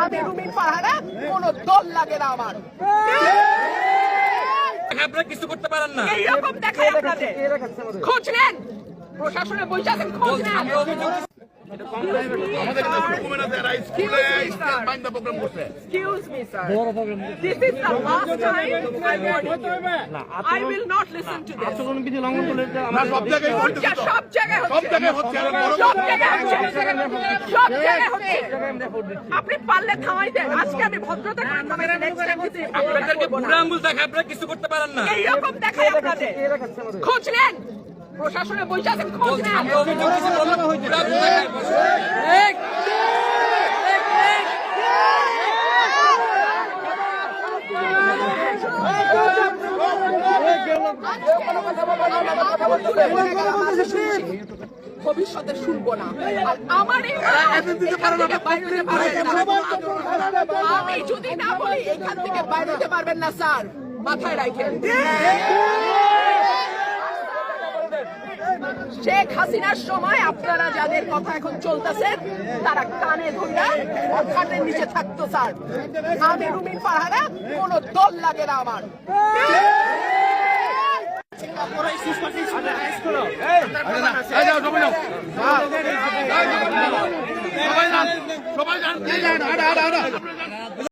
আমি রুমিন ফারহানা, কোন দল লাগে না আমার। আপনারা কিছু করতে পারেন না। এইরকম দেখায় আপনাদের। খোঁজ নেন, প্রশাসনে বসে আছেন, খোঁজ নেন। Excuse me, sir. This is the last time I warn you. I will not listen to this. সব জায়গায় হচ্ছে। আপনি পারলে থামাই দেন। আজকে আমি ভদ্রতা করে থামাই দেন। আপনাদেরকে বুড়া আঙ্গুল দেখায় আপনারা কিছু করতে পারেন না। এইরকম দেখায় আপনাদের। খোঁজ নেন, প্রশাসনে বসে আছেন, খোঁজ নেন। আমরা অভিযোগ কিছু বললাম, বুড়া আঙ্গুল দেখায়। ভবিষ্যতে শুনবো না। আর আমার এই আমি যদি না বলি এখান থেকে বাইরে হতে পারবেন না স্যার, মাথায় রাখেন। শেখ হাসিনার সময় আপনারা যাদের কথা এখন চলতেছেন তারা কানে ধরে খাটের নিচে থাকতো স্যার। আমি রুমিন ফারহানা, কোন দল লাগে না আমার। সবাই